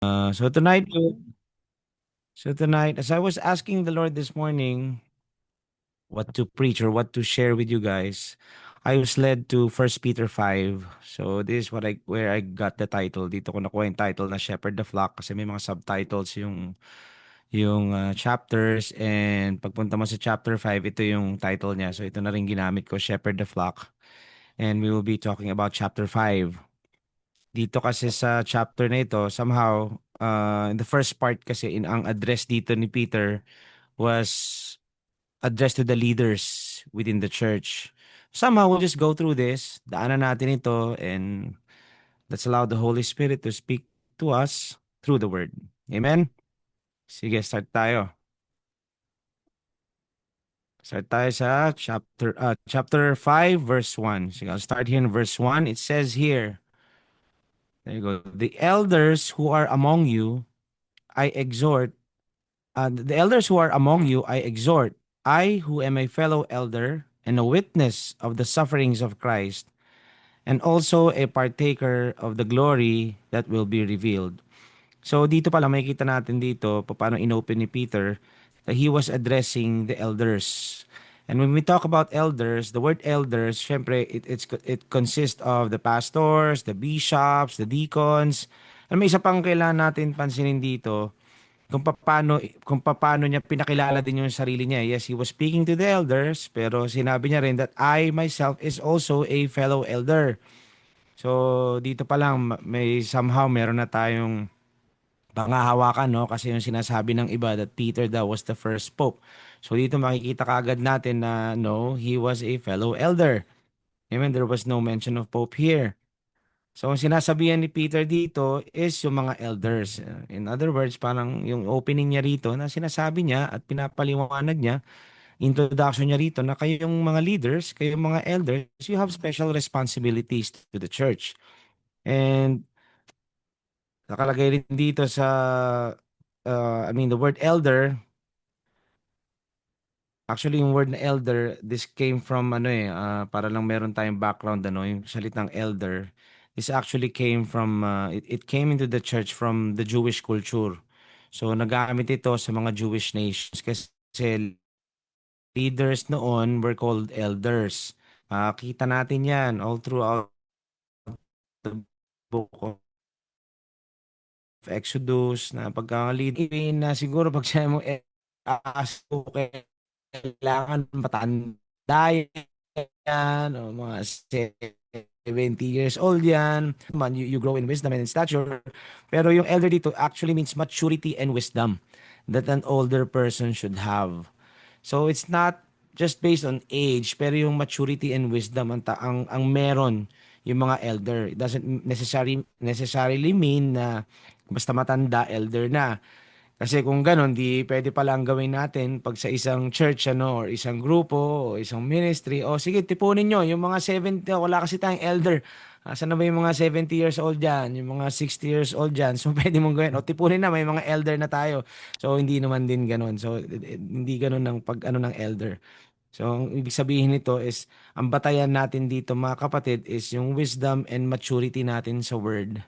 So tonight, as I was asking the Lord this morning what to preach or what to share with you guys, I was led to First Peter 5. So this is where I got the title. Dito ko nakuha yung title na Shepherd the Flock kasi may mga subtitles yung chapters, and pagpunta mo sa chapter 5, ito yung title niya. So ito na rin ginamit ko, Shepherd the Flock. And we will be talking about chapter 5. Dito kasi sa chapter na ito, somehow, in the first part kasi, ang address dito ni Peter was addressed to the leaders within the church. Somehow, we'll just go through this, daanan natin ito, and let's allow the Holy Spirit to speak to us through the Word. Amen? Sige, start tayo. Start tayo sa chapter 5, verse 1. Sige, I'll start here in verse 1. It says here, there you go, the elders who are among you, I exhort the elders who are among you, I exhort, I who am a fellow elder and a witness of the sufferings of Christ, and also a partaker of the glory that will be revealed. So dito pala makikita natin dito paano inopen ni Peter that he was addressing the elders. And when we talk about elders, the word elders, syempre it consists of the pastors, the bishops, the deacons. And may isa pang kailangan natin pansinin dito, kung paano niya pinakilala din yung sarili niya. Yes, he was speaking to the elders, pero sinabi niya rin that I myself is also a fellow elder. So, dito pa lang may somehow meron na tayong pangahawakan, no? Kasi yung sinasabi ng iba that Peter daw was the first pope. So, dito makikita kaagad natin na no, he was a fellow elder. Amen, there was no mention of pope here. So, ang sinasabihan ni Peter dito is yung mga elders. In other words, parang yung opening niya rito na sinasabi niya at pinapaliwanag niya, introduction niya rito na kayong mga leaders, kayong mga elders, you have special responsibilities to the church. And nakalagay rin dito sa, the word elder, actually yung word na elder, this came from para lang meron tayong background, yung salitang elder. This actually came from, it came into the church from the Jewish culture. So nagamit ito sa mga Jewish nations kasi leaders noon were called elders. Kita natin yan all throughout the book of Exodus na pagka-lead na siguro pag siya mo aaso, kailangan matanda yan o mga 70 years old yan. Man, you grow in wisdom and in stature. Pero yung elder dito actually means maturity and wisdom that an older person should have. So it's not just based on age, pero yung maturity and wisdom ang meron yung mga elder. It doesn't necessarily mean na basta matanda, elder na. Kasi kung ganon, di pwede palang gawin natin pag sa isang church or isang grupo o isang ministry. O sige, tipunin nyo yung mga 70, wala kasi tayong elder. Saan na ba yung mga 70 years old dyan? Yung mga 60 years old dyan? So pwede mong gawin. O tipunin na, may mga elder na tayo. So hindi naman din ganon. So hindi ganon ng pag-ano ng elder. So ang ibig sabihin nito is, ang batayan natin dito mga kapatid is yung wisdom and maturity natin sa word.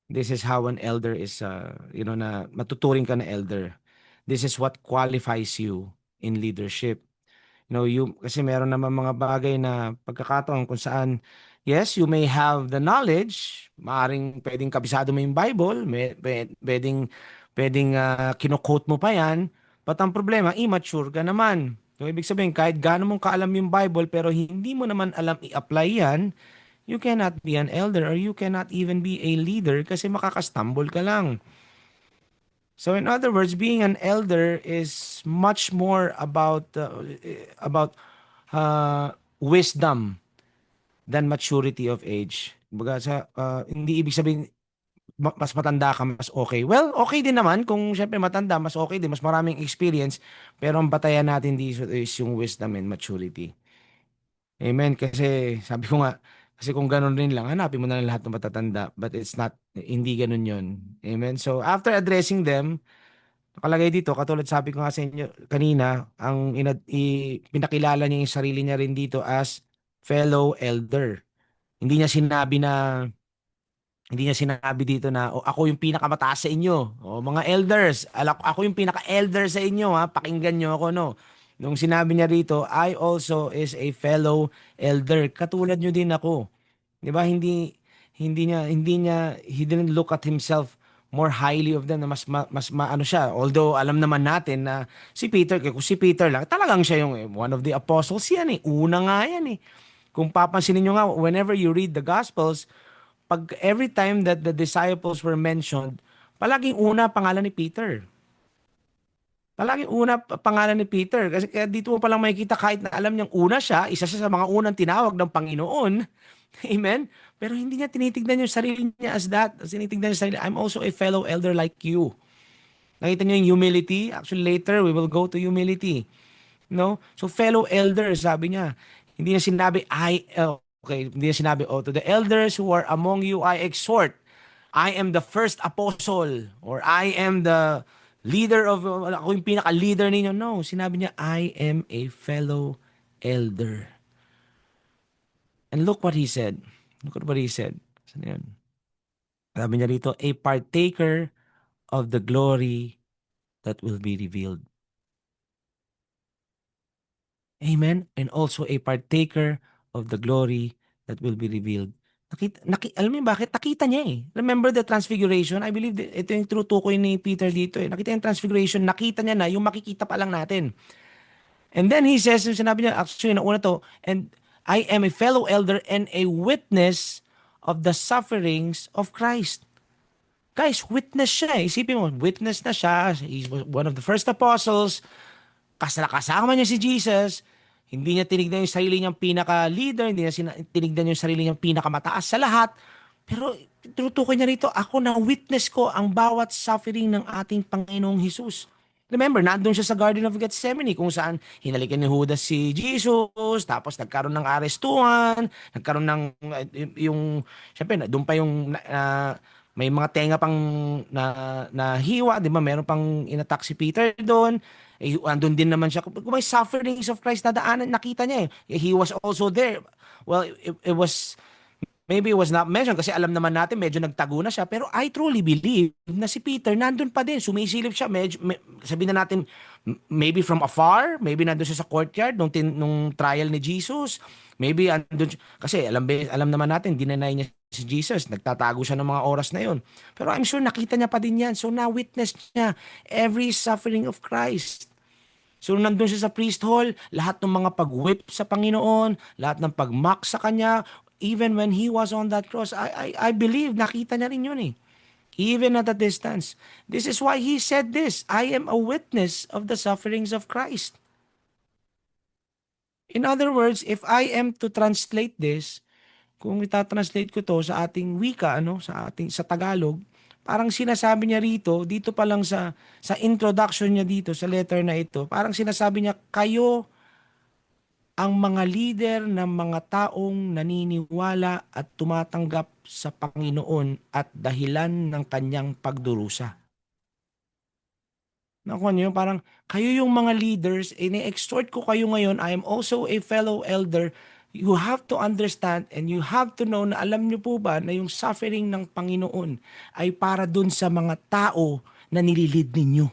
This is how an elder is, na matuturing ka na elder. This is what qualifies you in leadership. Kasi meron naman mga bagay na pagkakataon kung saan, yes, you may have the knowledge, maaring pwedeng kabisado mo yung Bible, pwedeng kino-quote mo pa yan, but ang problema, immature ka naman. So, ibig sabihin, kahit gaano mong kaalam yung Bible, pero hindi mo naman alam i-apply yan, you cannot be an elder or you cannot even be a leader kasi makakastumble ka lang. So in other words, being an elder is much more wisdom than maturity of age. Kumbaga hindi ibig sabihin mas matanda ka mas okay. Well, okay din naman kung syempre matanda, mas okay din, mas maraming experience, pero ang batayan natin dito is yung wisdom and maturity. Amen. Kasi sabi ko nga, kasi kung ganun rin lang, hanapin mo na lang lahat ng matatanda. But it's not, hindi ganun yun. Amen. So after addressing them, nakalagay dito, katulad sabi ko nga sa inyo kanina, pinakilala niya yung sarili niya rin dito as fellow elder. Hindi niya sinabi na Hindi niya sinabi dito na, "O, ako yung pinakamataas sa inyo. O mga elders, ako yung pinaka-elder sa inyo ha. Pakinggan niyo ako no." Nung sinabi niya rito, "I also is a fellow elder." Katulad niyo din ako. 'Di ba? Hindi niya he didn't look at himself more highly of them na mas maano siya. Although alam naman natin na si Peter, kung si Peter lang, talagang siya yung one of the apostles yan eh. Una nga yan eh. Kung papansinin nyo nga, whenever you read the Gospels, pag every time that the disciples were mentioned, palaging una pangalan ni Peter. Palaging una pangalan ni Peter. Kasi kaya dito mo palang makikita kahit na alam niyang una siya, isa siya sa mga unang tinawag ng Panginoon. Amen? Pero hindi niya tinitignan yung sarili niya as that. Tinitignan niya sarili, I'm also a fellow elder like you. Nakita niyo yung humility? Actually, later we will go to humility. No? So, fellow elders, sabi niya. Hindi niya sinabi, okay, hindi niya sinabi, to the elders who are among you, I exhort. I am the first apostle. Or I am the leader of, ako yung pinaka-leader ninyo. No, sinabi niya, I am a fellow elder. And look what he said. Look at what he said. Saan yan? Sabi niya rito, a partaker of the glory that will be revealed. Amen? And also a partaker of the glory that will be revealed. Alam mo bakit? Nakita niya eh. Remember the transfiguration? I believe ito yung tinutukoy ni Peter dito eh. Nakita yung transfiguration, nakita niya na yung makikita pa lang natin. And then he says, yung sinabi niya, actually, nauna to, and I am a fellow elder and a witness of the sufferings of Christ. Guys, witness siya eh. Isipin mo, witness na siya. He's one of the first apostles. Kasama niya si Jesus, hindi niya tinignan yung sarili niyang pinaka-leader, hindi niya tinignan yung sarili niyang pinakamataas sa lahat. Pero tinutukoy niya rito, ako na witness ko ang bawat suffering ng ating Panginoong Hesus. Remember, nandun siya sa Garden of Gethsemane kung saan hinalikan ni Judas si Jesus, tapos nagkaroon ng arestuhan, nagkaroon ng syempre, doon pa yung may mga tenga pang na hiwa, di ba? Meron pang inattack si Peter doon. Andun din naman siya. Kung may sufferings of Christ na daanan, nakita niya eh. He was also there. Well, it was, maybe it was not mentioned kasi alam naman natin medyo nagtago na siya. Pero I truly believe na si Peter nandun pa din. Sumisilip siya. Sabihin na natin, maybe from afar, maybe nandun siya sa courtyard nung trial ni Jesus. Maybe andun siya. Kasi alam naman natin, dinanay niya si Jesus. Nagtatago siya ng mga oras na yon. Pero I'm sure nakita niya pa din yan. So na-witness niya every suffering of Christ. So nandun siya sa priest hall, lahat ng mga pag-whip sa Panginoon, lahat ng pag-mock sa Kanya, even when He was on that cross, I believe nakita niya rin yun eh. Even at a distance. This is why He said this, I am a witness of the sufferings of Christ. In other words, if I am to translate this, kung itatranslate ko to sa ating wika, sa Tagalog, parang sinasabi niya rito, dito pa lang sa introduction niya dito sa letter na ito, parang sinasabi niya, kayo ang mga leader ng mga taong naniniwala at tumatanggap sa Panginoon at dahilan ng kanyang pagdurusa. Nakuha niyo, parang kayo yung mga leaders, ini-exhort ko kayo ngayon, I am also a fellow elder. You have to understand and you have to know na alam niyo po ba na yung suffering ng Panginoon ay para dun sa mga tao na nililid ninyo.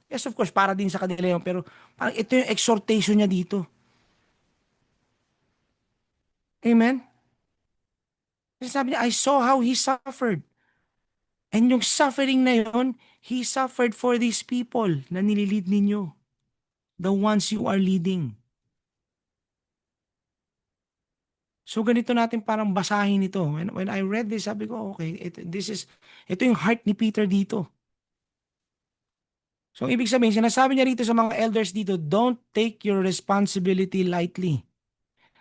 Yes, of course, para din sa kanila yun, pero parang ito yung exhortation niya dito. Amen? Kasi sabi niya, I saw how He suffered. And yung suffering na yun, He suffered for these people na nililid ninyo. The ones you are leading. So ganito natin parang basahin ito. When I read this, sabi ko, okay, ito yung heart ni Peter dito. So ibig sabihin, sinasabi niya rito sa mga elders dito, don't take your responsibility lightly.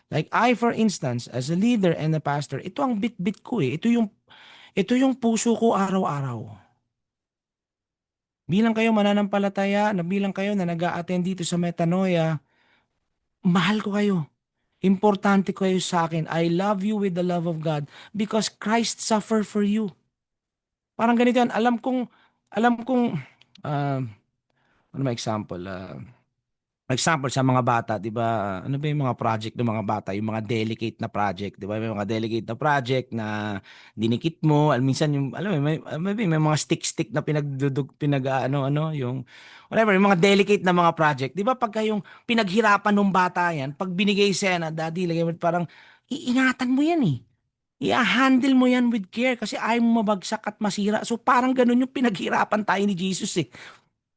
Like I, for instance, as a leader and a pastor, ito ang bit-bit ko eh. Ito yung puso ko araw-araw. Bilang kayo mananampalataya, na bilang kayo na nag-a-attend dito sa Metanoia, mahal ko kayo. Importante kayo sa akin. I love you with the love of God because Christ suffered for you. Parang ganito yan. Alam kong, ano may example? example sa mga bata, 'di ba? Ano ba yung mga project ng mga bata, yung mga delicate na project, 'di ba? May mga delicate na project na dinikit mo, minsan yung alam mo may mga stick na ano yung whatever, yung mga delicate na mga project. 'Di ba pagka yung pinaghirapan ng bata 'yan, pag binigay sa'yo na, "Daddy, lagay mo," parang iingatan mo 'yan eh. I-handle mo yan with care kasi ayaw mo mabagsak at masira. So parang ganun yung pinaghirapan tayo ni Jesus eh.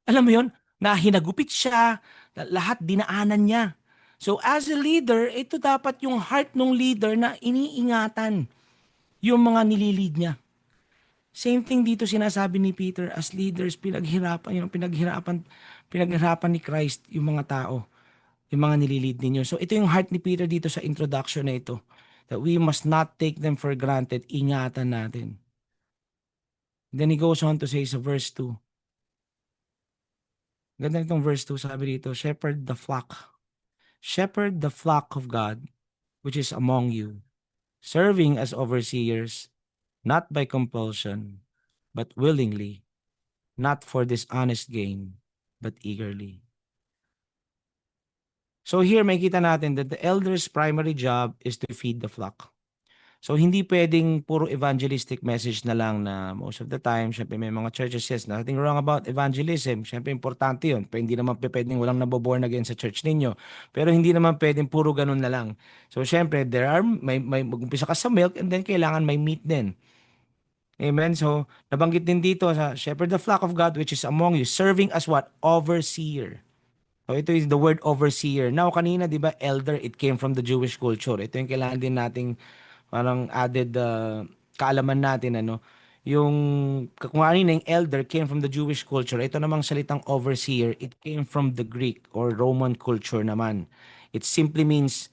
Alam mo yon na hinagupit siya, lahat dinaanan niya. So as a leader, ito dapat yung heart ng leader na iniingatan yung mga nililid niya. Same thing dito sinasabi ni Peter, as leaders, pinaghirapan ni Christ yung mga tao, yung mga nililid ninyo. So ito yung heart ni Peter dito sa introduction na ito. That we must not take them for granted, ingatan natin. Then he goes on to say sa verse 2. Ganda nitong verse 2, sabi dito, shepherd the flock. Shepherd the flock of God, which is among you, serving as overseers, not by compulsion, but willingly, not for dishonest gain, but eagerly. So here makita natin that the elder's primary job is to feed the flock. So hindi pwedeng puro evangelistic message na lang na most of the time, syempre may mga churches, yes, nothing wrong about evangelism. Syempre importante yun. Pero hindi naman pwedeng walang naboborn again sa church ninyo. Pero hindi naman pwedeng puro ganun na lang. So syempre, may mag-umpisa ka sa milk and then kailangan may meat din. Amen. So nabanggit din dito sa shepherd the flock of God which is among you, serving as what? Overseer. So ito is the word overseer. Now kanina 'di ba elder, it came from the Jewish culture. Ito yung kailangan din nating parang added kaalaman natin ano. Yung kung kanina yung elder came from the Jewish culture. Ito namang salitang overseer, it came from the Greek or Roman culture naman. It simply means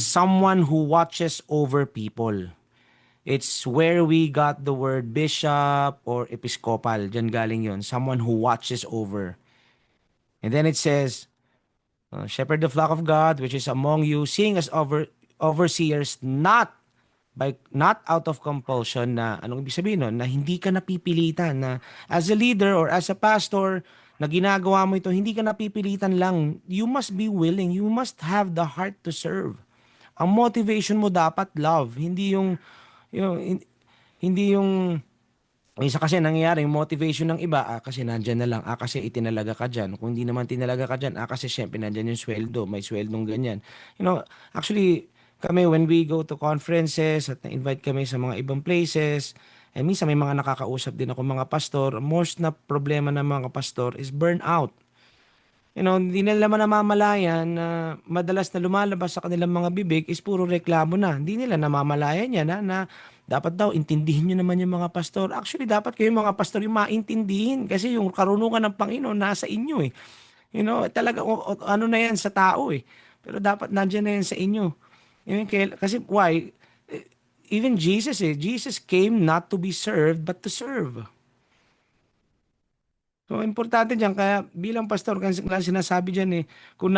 someone who watches over people. It's where we got the word bishop or episcopal. Diyan galing yon. Someone who watches over. And then it says, shepherd the flock of God, which is among you, seeing as overseers, not out of compulsion na, anong ibig sabihin nun? Na hindi ka napipilitan na as a leader or as a pastor, na ginagawa mo ito, hindi ka napipilitan lang. You must be willing. You must have the heart to serve. Ang motivation mo dapat love, yung hindi yung isa kasi nangyayari, yung motivation ng iba, kasi nandyan na lang, kasi itinalaga ka dyan. Kung hindi naman tinalaga ka dyan, kasi syempre nandyan yung sweldo, may sweldong ganyan. Actually, kami when we go to conferences at na-invite kami sa mga ibang places, and minsan may mga nakakausap din ako mga pastor, most na problema ng mga pastor is burnout. Hindi nila naman namamalayan na madalas na lumalabas sa kanilang mga bibig is puro reklamo na. Hindi nila namamalayan yan na dapat daw intindihin nyo naman yung mga pastor. Actually, dapat kayo mga pastor yung maintindihin kasi yung karunungan ng Panginoon nasa inyo eh. Talaga ano na yan sa tao eh. Pero dapat nandiyan na yan sa inyo. Kasi why? Eh, Even Jesus came not to be served but to serve. So, importante diyan kaya bilang pastor kasi sinasabi diyan eh kung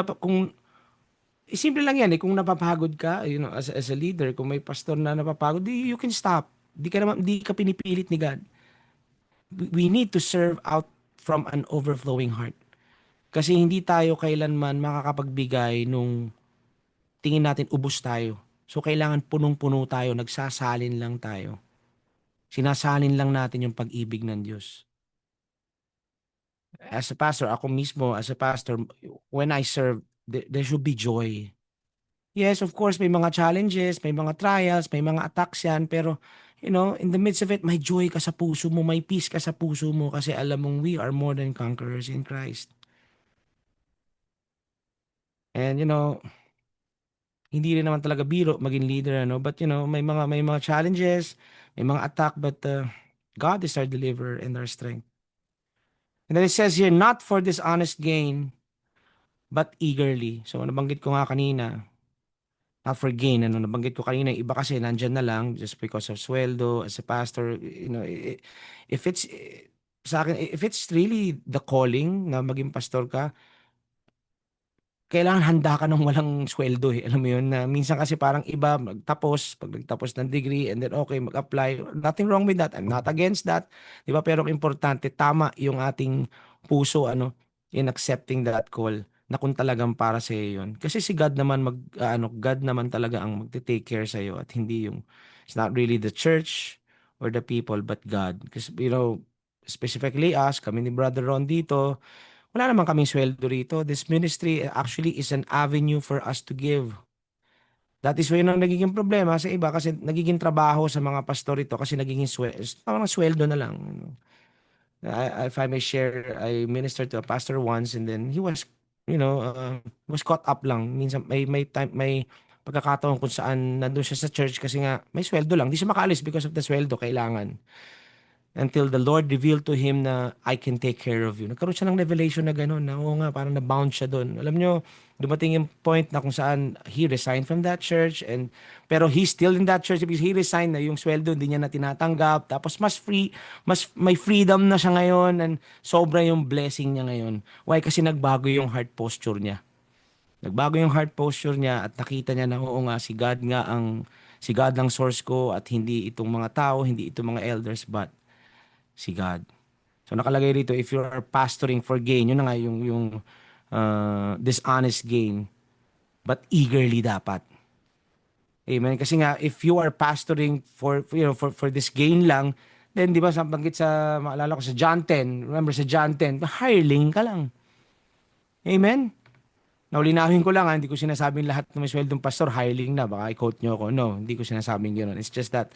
simple lang yan eh kung napapagod ka, as a leader, kung may pastor na napapagod, you can stop. Di ka pinipilit ni God. We need to serve out from an overflowing heart. Kasi hindi tayo kailanman makakapagbigay nung tingin natin ubos tayo. So kailangan punong-puno tayo, nagsasalin lang tayo. Sinasalin lang natin yung pag-ibig ng Diyos. As a pastor, ako mismo, as a pastor, when I serve, there should be joy. Yes, of course, may mga challenges, may mga trials, may mga attacks yan, pero, in the midst of it, may joy ka sa puso mo, may peace ka sa puso mo, kasi alam mong we are more than conquerors in Christ. And, hindi rin naman talaga biro maging leader, but, may mga challenges, may mga attack, but God is our deliverer and our strength. And then it says here, not for dishonest gain, but eagerly. So, nabanggit ko nga kanina, not for gain. Nabanggit ko kanina, yung iba kasi nandyan na lang just because of sweldo, as a pastor, if it's, sa akin, if it's really the calling na maging pastor ka, kailangan handa ka ng walang sweldo eh. Alam mo yun, na minsan kasi parang iba, pag nagtapos ng degree, and then okay, mag-apply. Nothing wrong with that. I'm not against that. Di ba? Pero importante, tama yung ating puso, in accepting that call. na kung talagang para sa yun. Kasi si God naman God naman talaga ang magte-take care sa iyo at hindi yung it's not really the church or the people but God. Because specifically us, kami ni Brother Ron dito, wala naman kaming sweldo rito. This ministry actually is an avenue for us to give. That is why yun ang nagiging problema sa iba kasi nagiging trabaho sa mga pastor ito kasi nagiging sweldo na lang. If I may share, I ministered to a pastor once and then he was, was caught up lang. Minsan may pagkakataon kung saan nandun siya sa church kasi nga may sweldo lang. Di siya makaalis because of the sweldo kailangan. Until the Lord revealed to him na I can take care of you. Nagkaroon siya ng revelation na gano'n, na oo nga, parang na-bound siya doon. Alam nyo, dumating yung point na kung saan he resigned from that church pero he's still in that church because he resigned na yung sweldo hindi niya na tinatanggap. Tapos mas may freedom na siya ngayon and sobra yung blessing niya ngayon. Why? Kasi nagbago yung heart posture niya. Nagbago yung heart posture niya at nakita niya na oo nga, si God ang source ko at hindi itong mga tao, hindi itong mga elders, but si God. So nakalagay rito, if you are pastoring for gain, yun na nga yung dishonest gain, but eagerly dapat. Amen. Kasi nga, if you are pastoring for this gain lang, then di ba sa banggit sa, maalala ko sa John 10, remember sa John 10, hireling ka lang. Amen. Now, linawin ko lang, hindi ko sinasabing lahat ng may sweldong pastor, hireling na. Baka i-quote nyo ako. No, hindi ko sinasabing gano'n. It's just that,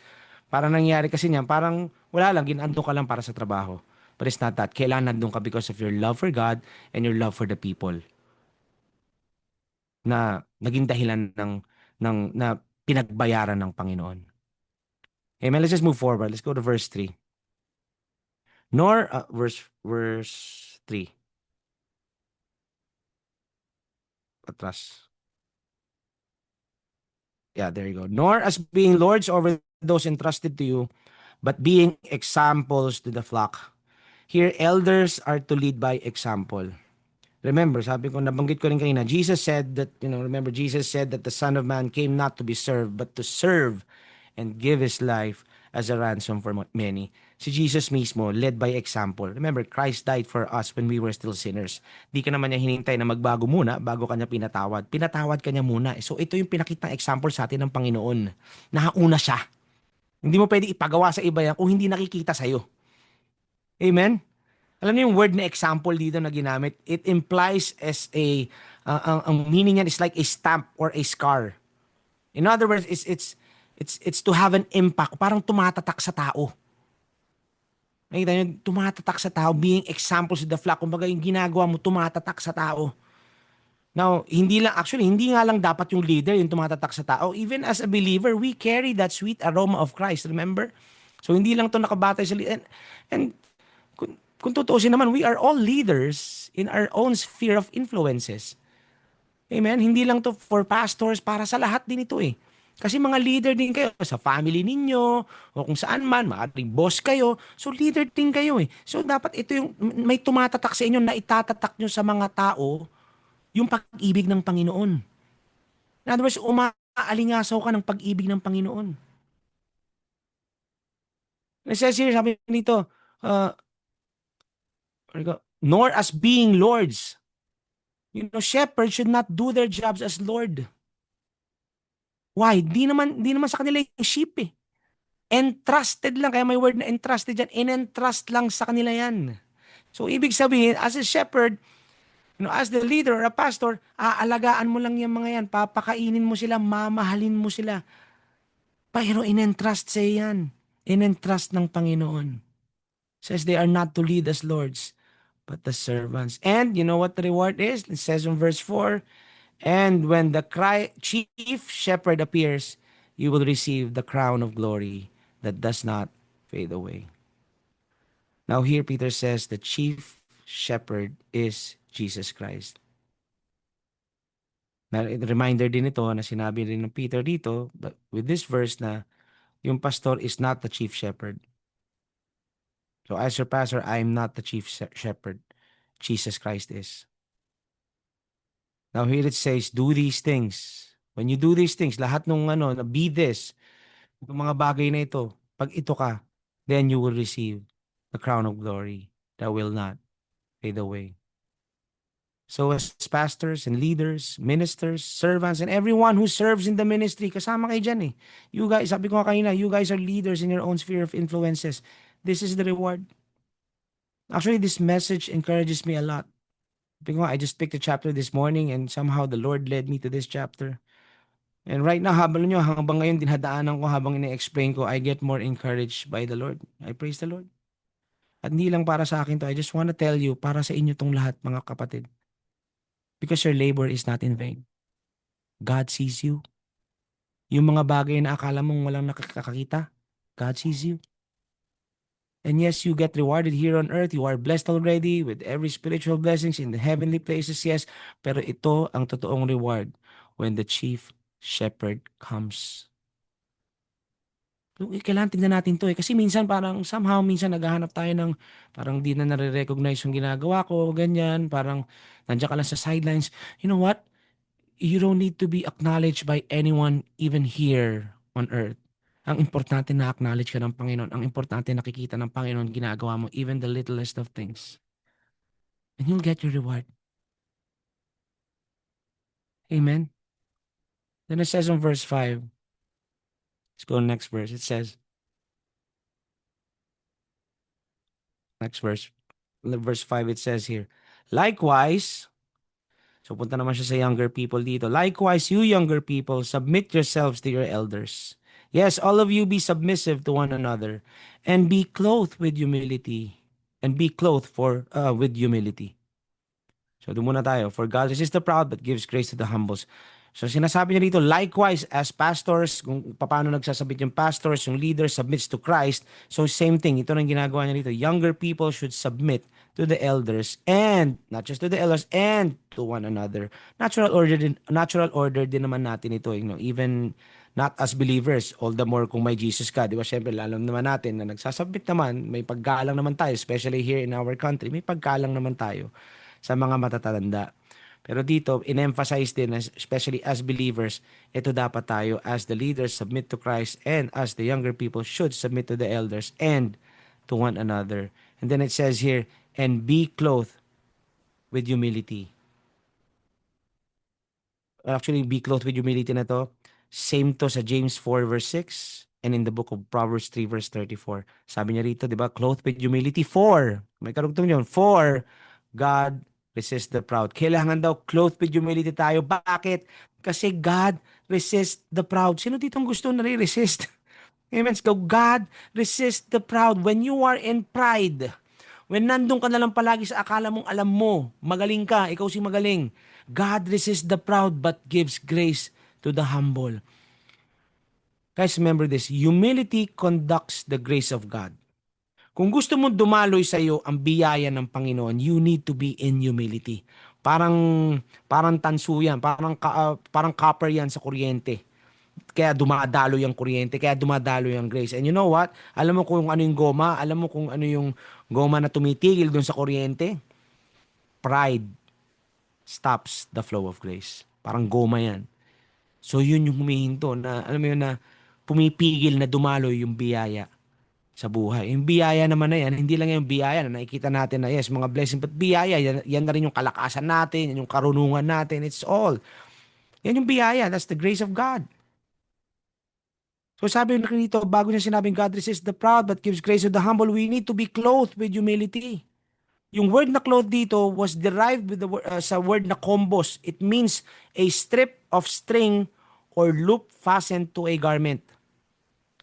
parang nangyari kasi niyan, parang wala lang, ginando ka lang para sa trabaho. But it's not that. Kailangan nandun ka because of your love for God and your love for the people na naging dahilan na pinagbayaran ng Panginoon. Amen. Let's just move forward. Let's go to verse 3. Verse 3. Atras. Yeah, there you go. Nor as being lords over those entrusted to you, but being examples to the flock. Here, elders are to lead by example. Remember, sabi ko, nabanggit ko rin kanina, Jesus said that, remember, Jesus said that the Son of Man came not to be served, but to serve and give His life as a ransom for many. Si Jesus mismo, led by example. Remember, Christ died for us when we were still sinners. Di ka naman niya hinintay na magbago muna bago kanya pinatawad. Pinatawad kanya muna. So ito yung pinakitang example sa atin ng Panginoon. Nahauna siya. Hindi mo pwede ipagawa sa iba yan kung hindi nakikita sa'yo. Amen? Alam niyo yung word na example dito na ginamit, it implies as ang meaning niyan is like a stamp or a scar. In other words, it's to have an impact, parang tumatatak sa tao. Nakita niyo, tumatatak sa tao, being example to the flock. Kumbaga yung ginagawa mo, tumatatak sa tao. Now, hindi nga lang dapat yung leader yung tumatatak sa tao. Even as a believer, we carry that sweet aroma of Christ, remember? So, hindi lang to nakabatay sa leader. And kung tutuusin naman, we are all leaders in our own sphere of influences. Amen? Hindi lang to for pastors, para sa lahat din ito eh. Kasi mga leader din kayo sa family ninyo o kung saan man, maaaring boss kayo. So leader din kayo eh. So dapat ito yung may tumatatak sa inyo na itatatak nyo sa mga tao yung pag-ibig ng Panginoon. In other words, umaalingasaw ka ng pag-ibig ng Panginoon. It says here, sabi nito, nor as being lords. Shepherds should not do their jobs as Lord. Why? Di naman sa kanila yung sheep eh. Entrusted lang. Kaya may word na entrusted dyan. In-entrust lang sa kanila yan. So, ibig sabihin, as a shepherd, as the leader or a pastor, aalagaan mo lang yung mga yan. Papakainin mo sila, mamahalin mo sila. Pero in-entrust sa yan. In-entrust ng Panginoon. Says they are not to lead as lords, but the servants. And you know what the reward is? It says in verse 4, and when the chief shepherd appears, you will receive the crown of glory that does not fade away. Now here Peter says the chief shepherd is Jesus Christ. Na reminder din ito na sinabi rin ng Peter dito with this verse na yung pastor is not the chief shepherd. So as your pastor, I am not the chief shepherd. Jesus Christ is. Now here it says, do these things. When you do these things, lahat nung be this, yung mga bagay na ito, pag ito ka, then you will receive the crown of glory that will not fade away. So as pastors and leaders, ministers, servants, and everyone who serves in the ministry, kasama kayo dyan eh. You guys, sabi ko nga kanina, you guys are leaders in your own sphere of influences. This is the reward. Actually, this message encourages me a lot. Sabi ko nga, I just picked a chapter this morning and somehow the Lord led me to this chapter. And right now, habang nyo, hanggang ngayon, dinadaanan ko, habang ina-explain ko, I get more encouraged by the Lord. I praise the Lord. At hindi lang para sa akin to, I just want to tell you, para sa inyo tong lahat, mga kapatid. Because your labor is not in vain. God sees you. Yung mga bagay na akala mong walang nakakakita, God sees you. And yes, you get rewarded here on earth. You are blessed already with every spiritual blessings in the heavenly places, yes. Pero ito ang totoong reward when the chief shepherd comes. Kailangan tignan natin to eh. Kasi minsan parang somehow, minsan naghahanap tayo ng parang di na nare-recognize yung ginagawa ko, ganyan. Parang nandiyan ka lang sa sidelines. You know what? You don't need to be acknowledged by anyone even here on earth. Ang importante na acknowledge ka ng Panginoon. Ang importante nakikita ng Panginoon ginagawa mo, even the littlest of things. And you'll get your reward. Amen? Then it says in verse 5, let's go next verse. It says, next verse 5, it says here, likewise, so punta naman siya sa younger people dito. Likewise, you younger people, submit yourselves to your elders. Yes, all of you be submissive to one another, and be clothed with humility, and be clothed with humility. So doon muna tayo. For God resists the proud, but gives grace to the humbles. So sinasabi niya dito, likewise as pastors, kung paano nagsasabit yung pastors, yung leaders submits to Christ. So same thing, ito nang ginagawa niya dito. Younger people should submit to the elders, and not just to the elders, and to one another. Natural order din naman natin ito. You know, even not as believers, all the more kung may Jesus ka. Di ba? Siyempre, alam naman natin na nagsasubmit naman, may paggalang naman tayo, especially here in our country, may paggalang naman tayo sa mga matatanda. Pero dito, in-emphasize din, especially as believers, ito dapat tayo as the leaders submit to Christ, and as the younger people should submit to the elders and to one another. And then it says here, and be clothed with humility. Actually, be clothed with humility na to. Same to sa James 4 verse 6 and in the book of Proverbs 3 verse 34. Sabi niya rito, di ba? Clothed with humility for, may karugtong yun, for God resist the proud. Kailangan daw clothed with humility tayo. Bakit? Kasi God resist the proud. Sino ditong gusto na resist? Amen. So God resist the proud. When you are in pride, when nandun ka na lang palagi sa akala mong alam mo, magaling ka, ikaw si magaling. God resists the proud but gives grace to the humble. Guys, remember this. Humility conducts the grace of God. Kung gusto mo dumaloy sa iyo ang biyaya ng Panginoon, you need to be in humility. Parang tanso yan, parang copper yan sa kuryente. Kaya dumadalo yung kuryente, kaya dumadalo yung grace. And you know what? Alam mo kung ano yung goma? Alam mo kung ano yung goma na tumitigil doon sa kuryente? Pride stops the flow of grace. Parang goma yan. So yun yung humihinto na, alam mo yun, na pumipigil na dumaloy yung biyaya sa buhay. Yung biyaya naman na yan, hindi lang yung biyaya na nakikita natin na yes, mga blessing, but biyaya, yan na rin yung kalakasan natin, yan yung karunungan natin, it's all. Yan yung biyaya, that's the grace of God. So sabi dito, bago niya sinabing God resists the proud but gives grace to the humble, we need to be clothed with humility. Yung word na clothed dito was derived with sa word na kombos. It means a strip of string or loop fastened to a garment.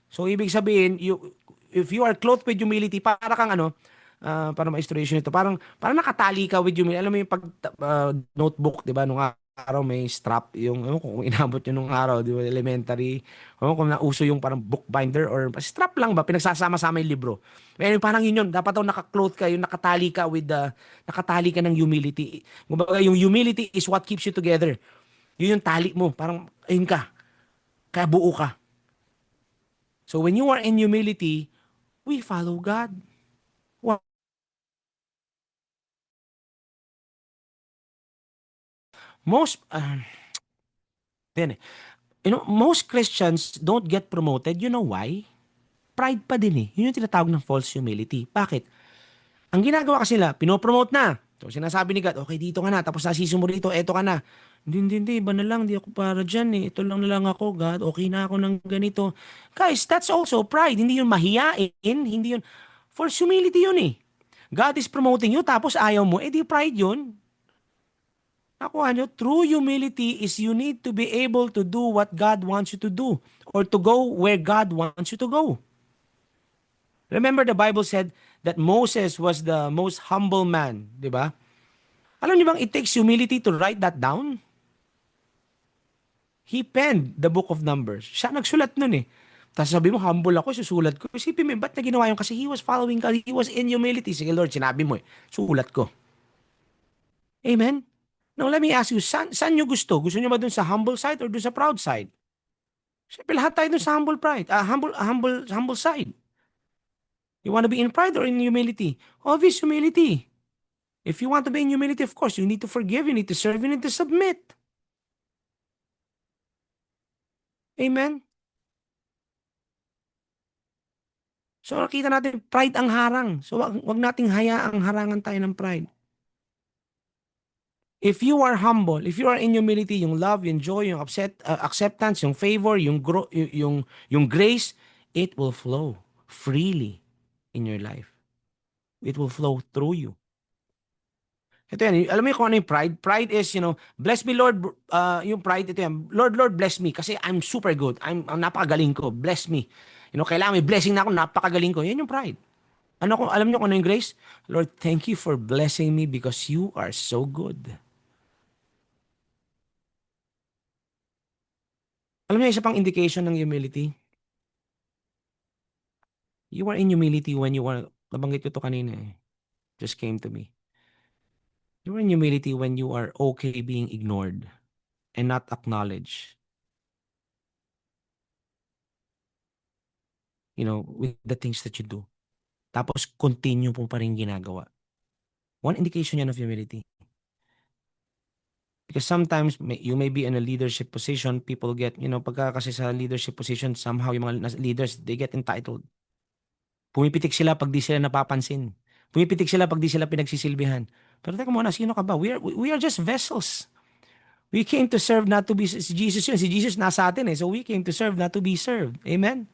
So ibig sabihin, if you are clothed with humility, para kang para ma-illustration ito, parang nakatali ka with humility. Alam mo yung pag notebook, 'di ba, nung araw may strap, yung kung inabot yun nung araw, 'di ba, elementary. Kung nauso yung parang bookbinder or strap lang ba, pinagsasama-sama yung libro. Pero parang yun, dapat daw naka-clothed ka, yung nakatali ka nakatali ka ng humility. Kumbaga, yung humility is what keeps you together. Yun yung tali mo, parang ayun ka. Kaya buo ka. So when you are in humility, we follow God. Most, then, most Christians don't get promoted. You know why? Pride pa din eh. Yun yung tinatawag ng false humility. Bakit? Ang ginagawa kasi nila, pinopromote na. So sinasabi ni God, okay, dito ka na. Tapos nasisi mo rito, eto ka na. Hindi, iba na lang. Di ako para dyan eh. Ito lang na lang ako, God. Okay na ako ng ganito. Guys, that's also pride. Hindi yun mahiyain. Hindi yun. False humility yun eh. God is promoting you, tapos ayaw mo, eh di pride yun. Nakuha nyo, true humility is you need to be able to do what God wants you to do or to go where God wants you to go. Remember the Bible said that Moses was the most humble man, di ba? Alam niyo bang it takes humility to write that down? He penned the book of Numbers. Siya nagsulat nun eh. Tapos sabi mo, humble ako, susulat ko. Isipin mo, ba't na ginawa yun? Kasi he was following God. He was in humility. Sige Lord, sinabi mo eh. Sulat ko. Amen? Now let me ask you, saan nyo gusto? Gusto nyo ba dun sa humble side or dun sa proud side? Siyempre lahat tayo dun sa humble pride. Humble side. You want to be in pride or in humility? Obvious humility. If you want to be in humility, of course, you need to forgive, you need to serve, you need to submit. Amen? So nakita natin, pride ang harang. So wag nating hayaang harangan tayo ng pride. If you are humble, if you are in humility, yung love, yung joy, yung acceptance, yung favor, yung grace, it will flow freely in your life. It will flow through you. Ito yan, alam mo yung kung ano yung pride? Pride is, bless me Lord, yung pride, ito yan, Lord, bless me kasi I'm super good. Ang napakagaling ko, bless me. Kailangan may blessing na ako, napakagaling ko. Yan yung pride. Alam niyo kung ano yung grace? Lord, thank you for blessing me because you are so good. Alam niyo, isa pang indication ng humility? You are in humility when you are, nabanggit ko to kanina eh, just came to me. You are in humility when you are okay being ignored and not acknowledged. With the things that you do. Tapos continue po pa rin ginagawa. One indication yan of humility. Because sometimes you may be in a leadership position, people get, pagka kasi sa leadership position, somehow yung mga leaders, they get entitled. Pumipitik sila pag di sila napapansin. Pumipitik sila pag di sila pinagsisilbihan. Pero teka muna, sino ka ba? We are just vessels. We came to serve, not to be, si Jesus yun. Si Jesus nasa atin eh. So we came to serve, not to be served. Amen?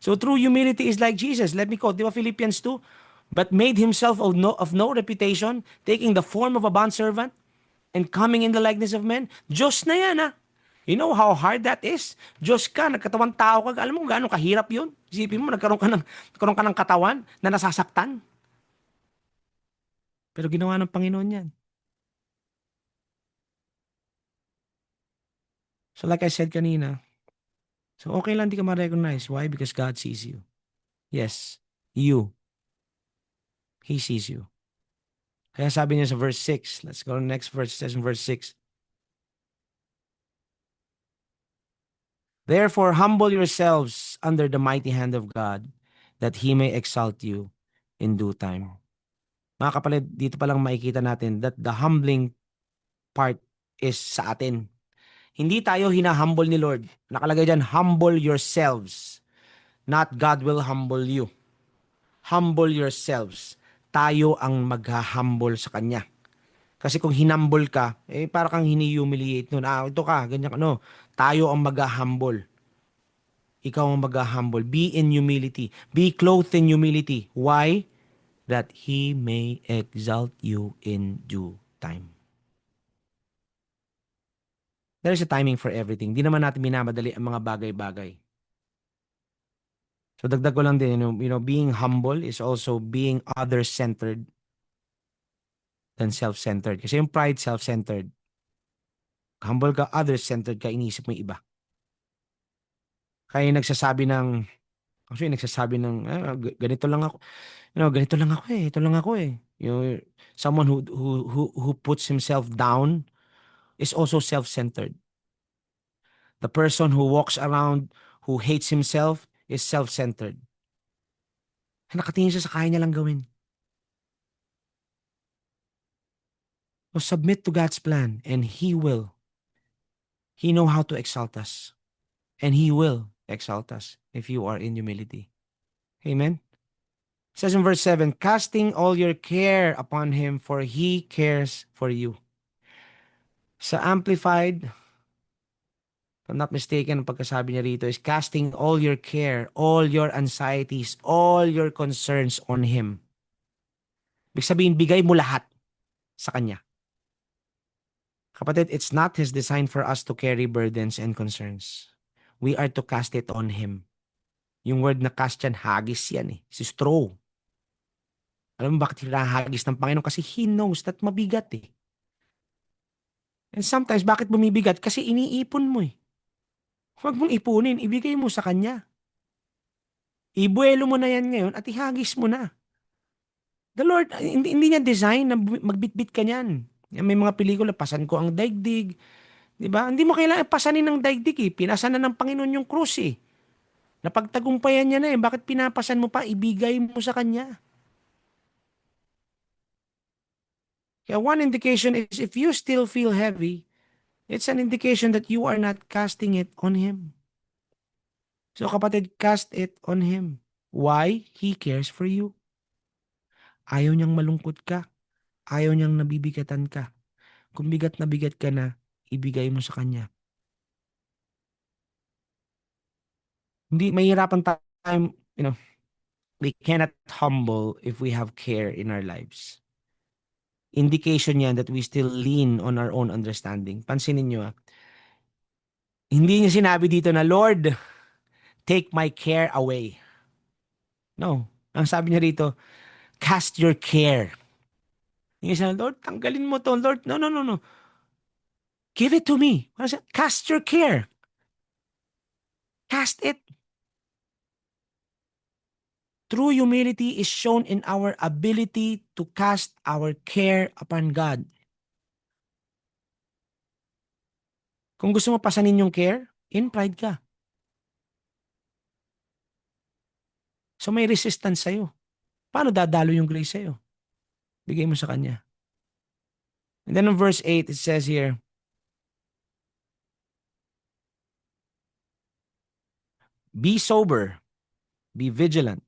So true humility is like Jesus. Let me quote, di ba Philippians 2? But made himself of no reputation, taking the form of a bondservant, and coming in the likeness of men. Diyos na yan ah. You know how hard that is? Diyos ka, nagkatawang tao ka. Alam mo gaano kahirap yun? Isipin mo, nagkaroon ka ng katawan na nasasaktan. Pero ginawa ng Panginoon yan. So like I said kanina, so okay lang di ka ma-recognize. Why? Because God sees you. Yes, you. He sees you. Kaya sabi niya sa verse 6, let's go to the next verse. It says in verse 6, therefore, humble yourselves under the mighty hand of God, that He may exalt you in due time. Mga kapatid, dito pa lang makikita natin that the humbling part is sa atin. Hindi tayo hinahumble ni Lord. Nakalagay dyan, humble yourselves. Not God will humble you. Humble yourselves. Tayo ang magha-humble sa Kanya. Kasi kung hinumble ka, para kang hini-humiliate nun. Ito ka, ganyan ka. No, tayo ang magha-humble. Ikaw ang mag-humble. Be in humility. Be clothed in humility. Why? That He may exalt you in due time. There is a timing for everything. Di naman natin minamadali ang mga bagay-bagay. So dagdag ko lang din, being humble is also being other-centered than self-centered. Kasi yung pride, self-centered. Humble ka, other-centered ka, iniisip mo yung iba. Kaya yung nagsasabi ng, ganito lang ako. Ganito lang ako eh. Ito lang ako eh. Someone who puts himself down is also self-centered. The person who walks around who hates himself is self-centered. Nakatingin siya sa kaya niya lang gawin. So submit to God's plan and He will. He know how to exalt us. And He will exalt us if you are in humility. Amen? It says in verse 7, casting all your care upon Him, for He cares for you. Sa Amplified, if I'm not mistaken, ang pagkasabi niya rito is casting all your care, all your anxieties, all your concerns on Him. Ibig sabihin, bigay mo lahat sa Kanya. Kapatid, it's not His design for us to carry burdens and concerns. We are to cast it on Him. Yung word na cast yan, hagis yan eh. Si straw. Alam mo bakit hinahagis ng Panginoon? Kasi He knows that mabigat eh. And sometimes, bakit bumibigat? Kasi iniipon mo eh. Huwag mong ipunin, ibigay mo sa Kanya. Ibuelo mo na yan ngayon at ihagis mo na. The Lord, hindi niya design na magbitbit ka niyan. May mga pelikula, pasan ko ang daigdig. Di ba? Hindi mo kailangan pasanin ng daigdig eh. Pinasan na ng Panginoon yung krus eh. Napagtagumpayan niya na eh. Bakit pinapasan mo pa? Ibigay mo sa Kanya. Kaya one indication is if you still feel heavy, it's an indication that you are not casting it on Him. So kapatid, cast it on Him. Why? He cares for you. Ayaw niyang malungkot ka. Ayaw niyang nabibigatan ka. Kung bigat na bigat ka na, ibigay mo sa Kanya. Hindi, mahirapan tayo, we cannot humble if we have care in our lives. Indication yan that we still lean on our own understanding. Pansinin nyo hindi niya sinabi dito na, Lord, take my care away. No. Ang sabi niya rito, cast your care. Yung isa, Lord, tanggalin mo to, Lord. No, no, no, no. Give it to me. Cast your care. Cast it. True humility is shown in our ability to cast our care upon God. Kung gusto mo pasanin yung care, in pride ka. So may resistance sa'yo. Paano dadalo yung grace sa'yo? Bigay mo sa Kanya. And then in verse 8, it says here, be sober, be vigilant,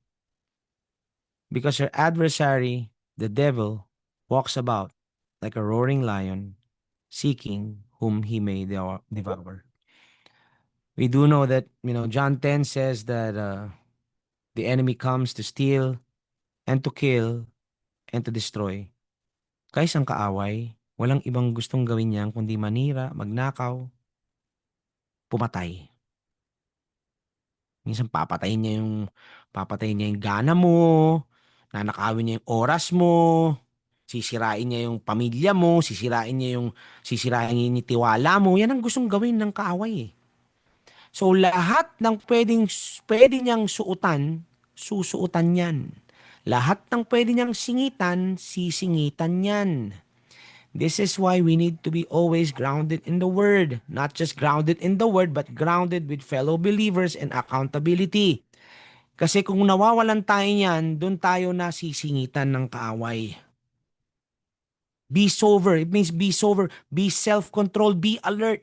because your adversary, the devil, walks about like a roaring lion, seeking whom he may devour. We do know that, John 10 says that the enemy comes to steal and to kill and to destroy. Guys, ang kaaway, walang ibang gustong gawin niyan kundi manira, magnakaw, pumatay. Minsan papatayin niya yung gana mo, nanakawin niya yung oras mo, sisirain niya yung pamilya mo, sisirain niya yung tiwala mo. Yan ang gustong gawin ng kaaway eh. So lahat ng pwede niyang suutan, susuutan yan. Lahat ng pwede niyang singitan, sisingitan yan. This is why we need to be always grounded in the Word. Not just grounded in the Word, but grounded with fellow believers and accountability. Kasi kung nawawalan tayo niyan, doon tayo nasisingitan ng kaaway. Be sober. It means be sober. Be self-controlled. Be alert.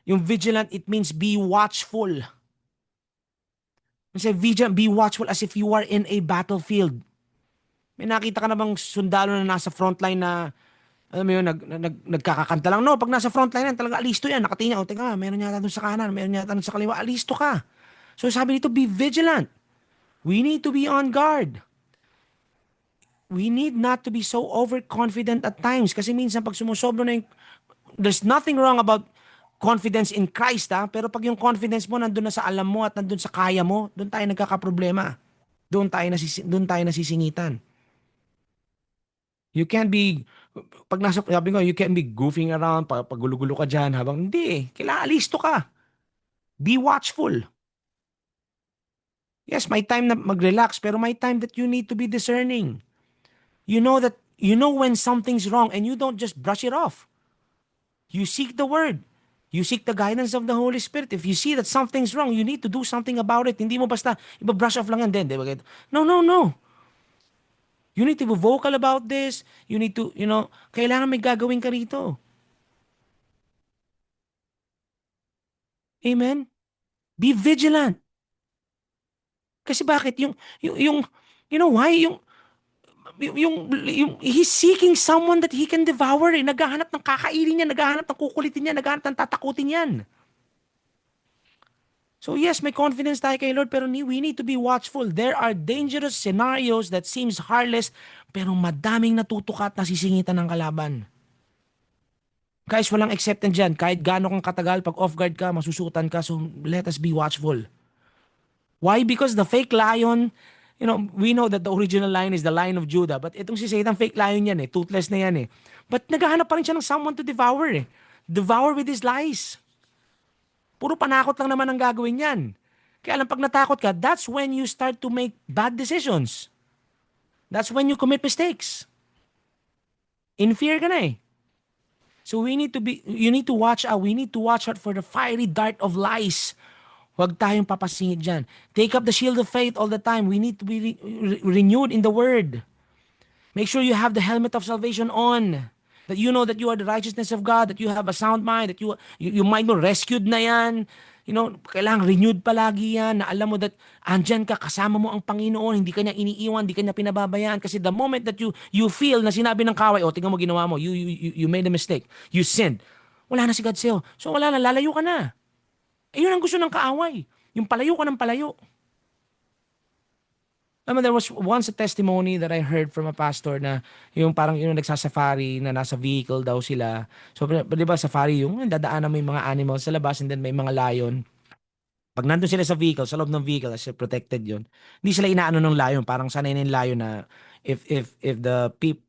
Yung vigilant, it means be watchful. Kasi vigilant, be watchful as if you are in a battlefield. May nakita ka na bang sundalo na nasa frontline na, alam mo yun, nagkakakanta lang? No, pag nasa frontline yan, talaga alisto yan. Nakatingin, o teka, meron yata doon sa kanan, meron yata doon sa kaliwa, alisto ka. So sabi dito, be vigilant. We need to be on guard. We need not to be so overconfident at times. Kasi minsan pag sumusobro na yung, there's nothing wrong about confidence in Christ, ha? Pero pag yung confidence mo nandun na sa alam mo at nandun sa kaya mo, doon tayo nagkakaproblema. Doon tayo nasisingitan. You can't be, sabi ko, you can't be goofing around, pagulo-gulo ka dyan habang, hindi eh. Kailangan alisto ka. Be watchful. Yes, may time na mag-relax, pero may time that you need to be discerning. You know when something's wrong and you don't just brush it off. You seek the word. You seek the guidance of the Holy Spirit. If you see that something's wrong, you need to do something about it. Hindi mo basta iba-brush off lang yan din. Diba? No, no, no. You need to be vocal about this. You need to, kailangan may gagawin ka rito. Amen? Be vigilant. Kasi bakit? You know why? He's seeking someone that he can devour. Eh. Naghahanap ng kakainin niya, naghahanap ng kukulitin niya, naghahanap ng tatakutin yan. So yes, may confidence tayo kay Lord, pero we need to be watchful. There are dangerous scenarios that seems harmless, pero madaming natutuka at nasisingitan ng kalaban. Guys, walang acceptance dyan. Kahit gaano kang katagal, pag off guard ka, masusutan ka. So let us be watchful. Why? Because the fake lion, we know that the original lion is the Lion of Judah. But itong si Satan, fake lion yan eh. Toothless na yan eh. But naghahanap pa rin siya ng someone to devour eh. Devour with his lies. Puro panakot lang naman ang gagawin yan. Kaya lang pag natakot ka, that's when you start to make bad decisions. That's when you commit mistakes. In fear ka na eh. So you need to watch out. We need to watch out for the fiery dart of lies. Huwag tayong papasingit dyan. Take up the shield of faith all the time. We need to be renewed in the word. Make sure you have the helmet of salvation on. That you know that you are the righteousness of God, that you have a sound mind, that you might know rescued na yan. Kailangan renewed palagi yan, na alam mo that andyan ka, kasama mo ang Panginoon, hindi ka niya iniiwan, hindi ka niya pinababayaan. Kasi the moment that you feel na sinabi ng kaway, tingnan mo ginawa mo, you made a mistake, you sinned, wala na si God sa'yo. So wala na, lalayo ka na. Yun ang gusto ng kaaway. Yung palayo ka ng palayo. There was once a testimony that I heard from a pastor na yung parang yung nagsasafari na nasa vehicle daw sila. So, di ba safari yung dadaanan mo yung mga animals sa labas and then may mga lion. Pag nandun sila sa vehicle, sa loob ng vehicle, kasi protected yun, hindi sila inaano ng lion. Parang sanay na yung lion na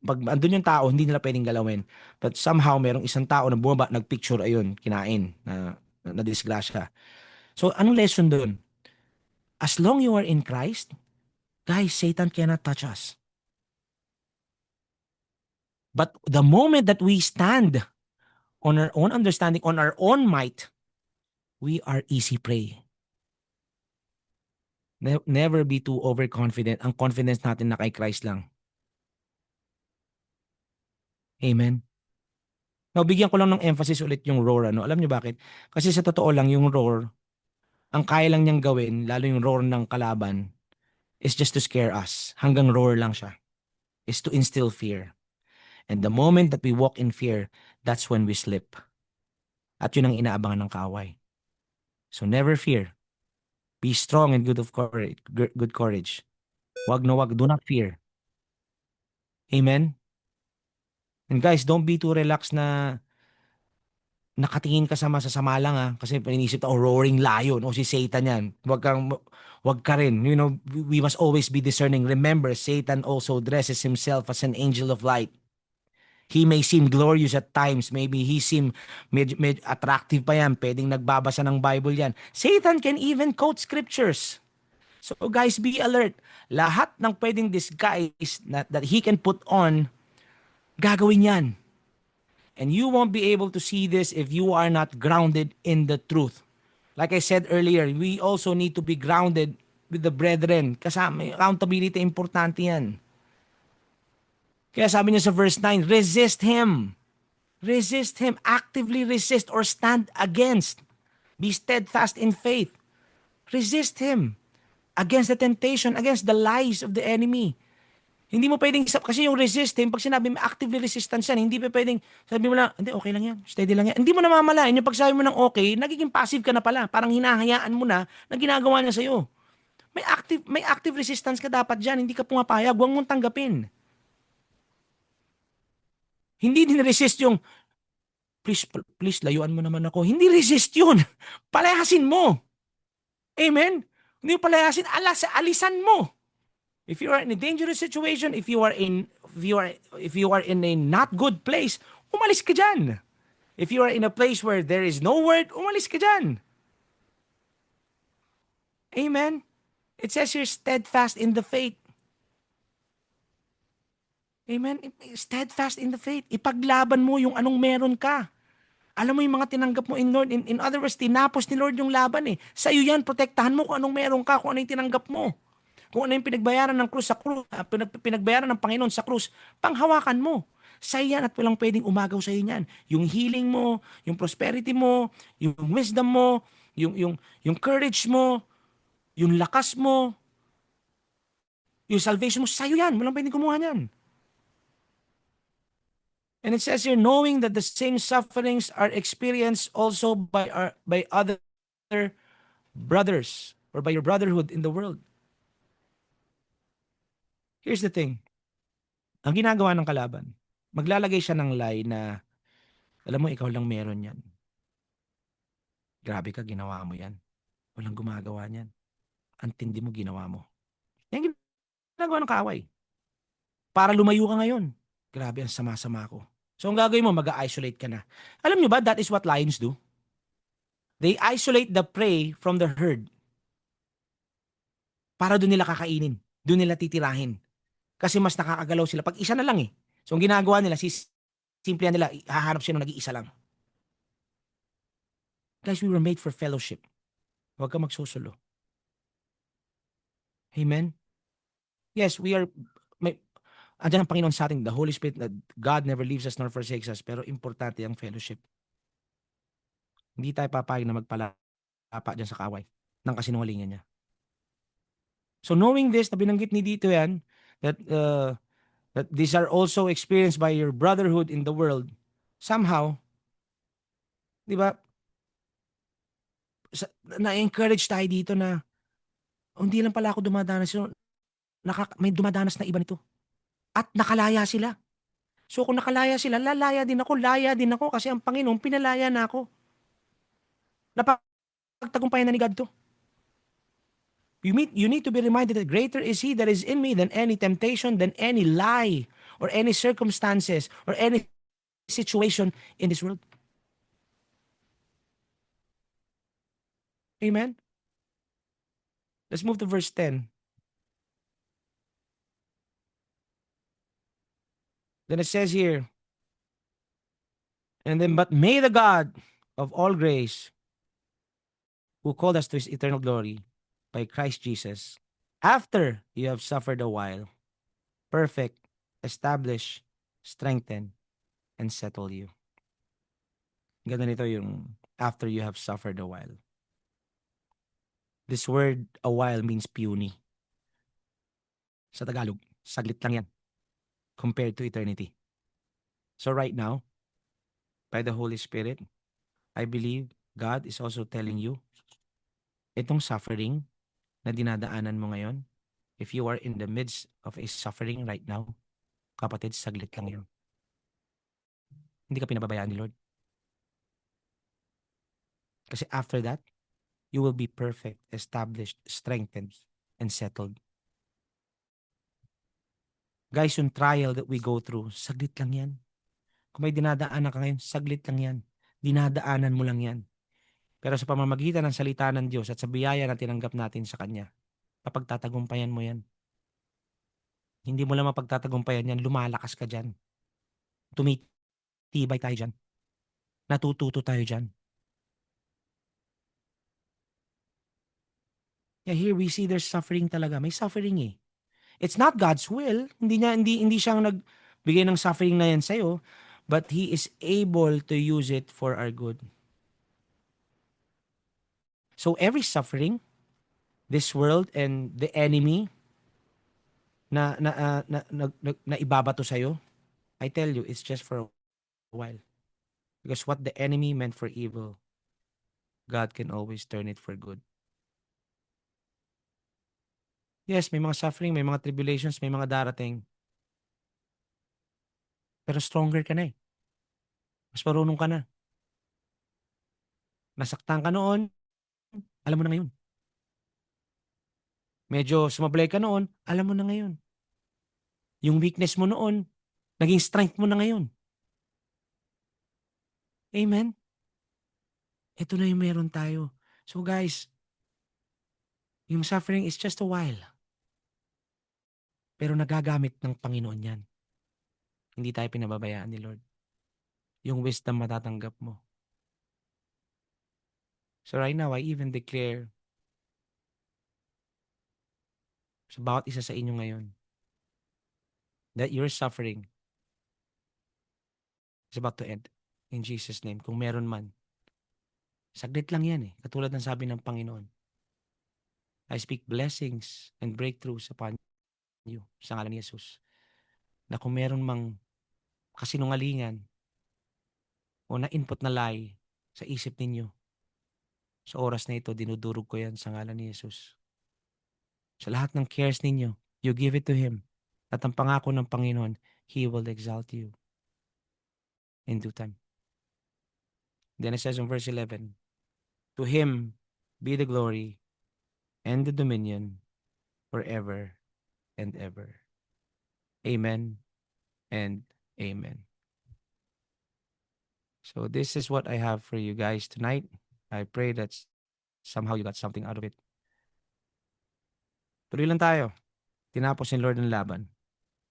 pag andun yung tao, hindi nila pwedeng galawin. But somehow, merong isang tao na bumaba, nagpicture, ayun, kinain, na disgrasya. So, anong lesson dun? As long you are in Christ, guys, Satan cannot touch us. But the moment that we stand on our own understanding, on our own might, we are easy prey. Never be too overconfident. Ang confidence natin na kay Christ lang. Amen. Now, bigyan ko lang ng emphasis ulit yung roar. Alam niyo bakit? Kasi sa totoo lang, yung roar, ang kaya lang niyang gawin, lalo yung roar ng kalaban, is just to scare us. Hanggang roar lang siya. Is to instill fear. And the moment that we walk in fear, that's when we slip. At yun ang inaabangan ng kaaway. So never fear. Be strong and good courage. Wag na wag, do not fear. Amen? And guys, don't be too relaxed na nakatingin ka sa masasama lang kasi inisip na, roaring lion, si Satan yan. Wag ka rin. We must always be discerning. Remember, Satan also dresses himself as an angel of light. He may seem glorious at times. Maybe he seem medyo attractive pa yan. Pwedeng nagbabasa ng Bible yan. Satan can even quote scriptures. So guys, be alert. Lahat ng pwedeng disguise that he can put on, gagawin yan. And you won't be able to see this if you are not grounded in the truth. Like I said earlier, we also need to be grounded with the brethren. Kasama, accountability, importante yan. Kaya sabi niya sa verse 9, resist him. Resist him. Actively resist or stand against. Be steadfast in faith. Resist him. Against the temptation, against the lies of the enemy. Hindi mo pwedeng, kasi yung resist him, pag sinabi mo actively resistance yan, hindi pa pwedeng, sabi mo lang, hindi, okay lang yan, steady lang yan. Hindi mo namamalayan, yung pag sabi mo ng okay, nagiging passive ka na pala. Parang hinahayaan mo na ginagawa niya sa'yo. May active resistance ka dapat dyan, hindi ka pumapayag, huwag mong tanggapin. Hindi din resist yung, please, layuan mo naman ako. Hindi resist yun. Palayasin mo. Amen? Hindi mo palayasin, alisan mo. If you are in a dangerous situation, if you are in a not good place, umalis ka dyan. If you are in a place where there is no word, umalis ka dyan. Amen? It says here, steadfast in the faith. Amen? Steadfast in the faith. Ipaglaban mo yung anong meron ka. Alam mo yung mga tinanggap mo in Lord. In other words, tinapos ni Lord yung laban eh. Sa iyo yan, protektahan mo kung anong meron ka, kung ano yung tinanggap mo. Kung ano yung pinagbayaran ng krus sa krus, pinagbayaran ng Panginoon sa krus, panghawakan mo. Sa yan at walang pwedeng umagaw sa iyo yan. Yung healing mo, yung prosperity mo, yung wisdom mo, yung courage mo, yung lakas mo, Yung salvation mo, sa'yo yan. Walang pwedeng kumuha niyan. And it says here, knowing that the same sufferings are experienced also by other brothers or by your brotherhood in the world. Here's the thing. Ang ginagawa ng kalaban, maglalagay siya ng lie na, alam mo, ikaw lang meron yan. Grabe ka, ginawa mo yan. Walang gumagawa niyan. Ang tindi mo, ginawa mo. Yan ginagawa ng kaaway. Para lumayo ka ngayon. Grabe, ang sama-sama ko. So, ang gagawin mo, mag-isolate ka na. Alam nyo ba, that is what lions do? They isolate the prey from the herd para doon nila kakainin. Doon nila titirahin. Kasi mas nakakagalaw sila. Pag isa na lang eh. So, ang ginagawa nila, simple nila, hahanap sila ng nag-iisa lang. Guys, we were made for fellowship. Huwag ka magsusulo. Amen? Yes, we are, may, andyan ang Panginoon sa atin, the Holy Spirit, that God never leaves us nor forsakes us, pero importante ang fellowship. Hindi tayo papayag na magpalapa dyan sa kaaway ng kasinungalingan niya. So knowing this, na binanggit ni dito yan, that these are also experienced by your brotherhood in the world, somehow, di ba, na-encourage tayo dito na, oh, hindi lang pala ako dumadanas, may dumadanas na iba nito. At nakalaya sila. So kung nakalaya sila, laya din ako kasi ang Panginoon pinalaya na ako. Napagtagumpayan na ni God to. You need to be reminded that greater is He that is in me than any temptation, than any lie, or any circumstances, or any situation in this world. Amen? Let's move to verse 10. Then it says here, and then, but may the God of all grace, who called us to His eternal glory by Christ Jesus, after you have suffered a while, perfect, establish, strengthen, and settle you. Ganda nito yung after you have suffered a while. This word, a while, means puny. Sa Tagalog, saglit lang yan compared to eternity. So right now, by the Holy Spirit, I believe God is also telling you, itong suffering na dinadaanan mo ngayon, if you are in the midst of a suffering right now, kapatid, saglit lang yun. Hindi ka pinababayaan ni Lord. Kasi after that, you will be perfect, established, strengthened, and settled. Guys, yung trial that we go through, saglit lang yan. Kung may dinadaanan ka ngayon, saglit lang yan. Dinadaanan mo lang yan. Pero sa pamamagitan ng salita ng Diyos at sa biyaya na tinanggap natin sa Kanya, mapagtatagumpayan mo yan. Hindi mo lang mapagtatagumpayan yan, lumalakas ka dyan. Tumitibay tayo dyan. Natututo tayo dyan. Yeah, here we see there's suffering talaga. May suffering eh. It's not God's will. Hindi siya ang nagbigay ng suffering na yan sa'yo, but He is able to use it for our good. So every suffering, this world and the enemy na ibabato sa'yo, I tell you, it's just for a while. Because what the enemy meant for evil, God can always turn it for good. Yes, may mga suffering, may mga tribulations, may mga darating. Pero stronger ka na eh. Mas marunong ka na. Nasaktan ka noon, alam mo na ngayon. Medyo sumablay ka noon, alam mo na ngayon. Yung weakness mo noon, naging strength mo na ngayon. Amen? Ito na yung meron tayo. So guys, yung suffering is just a while. Pero nagagamit ng Panginoon yan. Hindi tayo pinababayaan ni Lord. Yung wisdom matatanggap mo. So right now, I even declare sa bawat isa sa inyo ngayon that your suffering is about to end. In Jesus' name. Kung meron man. Saglit lang yan eh. Katulad ng sabi ng Panginoon. I speak blessings and breakthroughs upon you sa ngalan ni Jesus na kung meron mang kasinungalingan o na-input na lie sa isip ninyo, sa oras na ito, dinudurog ko yan sa ngalan ni Jesus. Sa lahat ng cares ninyo, you give it to Him. At ang pangako ng Panginoon, He will exalt you in due time. Then it says in verse 11, to Him be the glory and the dominion forever and ever. Amen and amen. So this is what I have for you guys tonight. I pray that somehow you got something out of it. Tuloy lang tayo. Tinapos ni Lord ang laban.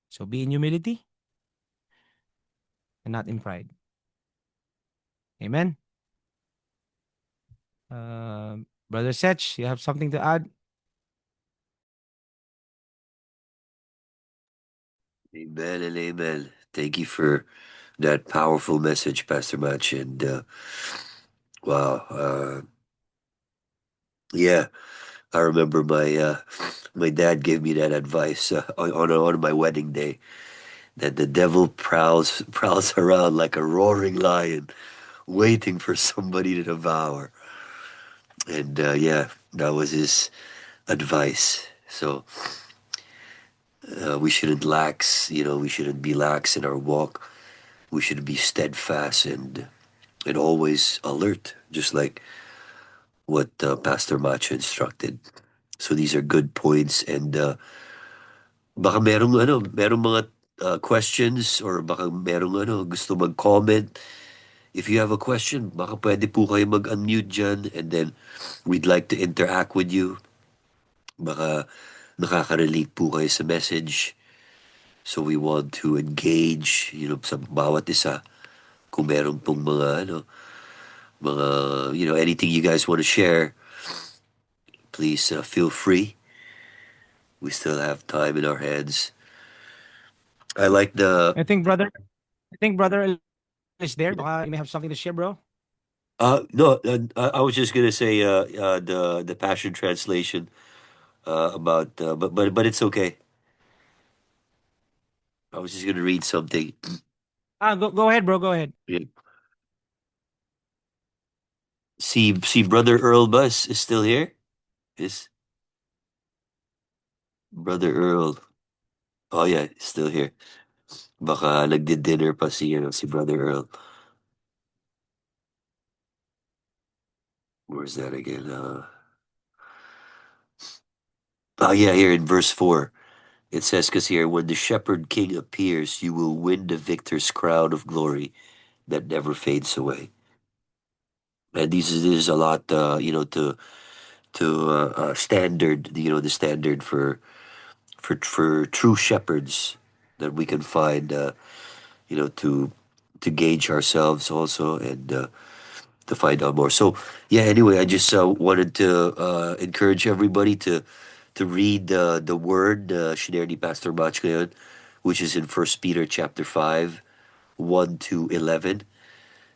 So be in humility and not in pride. Amen. Brother Setch, you have something to add? Amen and amen. Thank you for that powerful message, Pastor Match. And wow, yeah, I remember my dad gave me that advice on my wedding day, that the devil prowls around like a roaring lion, waiting for somebody to devour. And yeah, that was his advice. So we shouldn't lax, we shouldn't be lax in our walk. We should be steadfast and always alert, just like what Pastor Macho instructed. So these are good points, and baka merong mga questions, or baka merong gusto mag-comment. If you have a question, baka pwede po kayo mag-unmute dyan, and then we'd like to interact with you. Baka nakaka-relate po kayo sa message. So we want to engage, sa bawat isa. Kung meron pong anything you guys want to share, please feel free. We still have time in our hands. I like the I think brother is there. Baka you may have something to share, bro. no, I was just gonna say the Passion Translation about but it's okay. I was just gonna read something. Go ahead, bro. Go ahead. Yeah. See, Brother Earl Bus is still here. Is Brother Earl? Oh yeah, he's still here. Baka nagdi-dinner pa si Brother Earl. Where's that again? Yeah, here in verse 4. It says, because here, when the shepherd king appears, you will win the victor's crown of glory that never fades away. And this is a lot, to standard, the standard for true shepherds that we can find, to gauge ourselves also, and to find out more. So yeah, anyway, I just wanted to encourage everybody to read the word shinare ni Pastor Bach ngayon, which is in First Peter chapter 5, 1 to 11.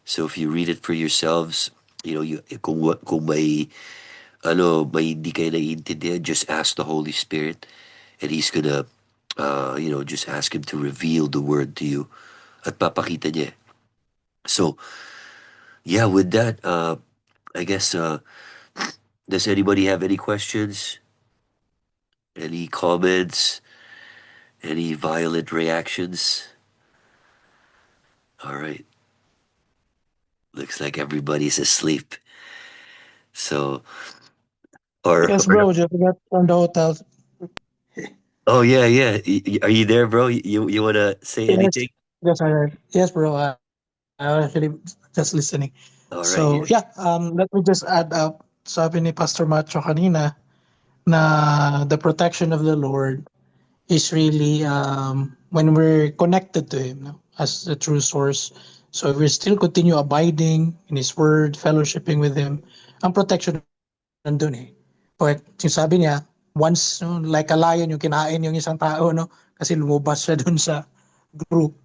So if you read it for yourselves, kung may hindi kayo naiintindihan, just ask the Holy Spirit, and He's gonna just ask Him to reveal the word to you, at papakita niya. So yeah, with that, I guess, does anybody have any questions? Any comments? Any violent reactions? All right. Looks like everybody's asleep. So, or, Yes, or bro. Just got from the hotel. oh yeah, yeah. Are you there, bro? You wanna say Yes, anything? yes, I heard. Yes, bro. I was actually just listening. All right. So Yeah. yeah, let me just add up. Sabi ni Pastor Macho kanina na the protection of the Lord is really when we're connected to Him, no, as the true source. So if we still continue abiding in His Word, fellowshipping with Him, ang protection nandun eh. But yung sabi niya, once, no, like a lion, yung kinain yung isang tao, no? Kasi lumabas siya dun sa group.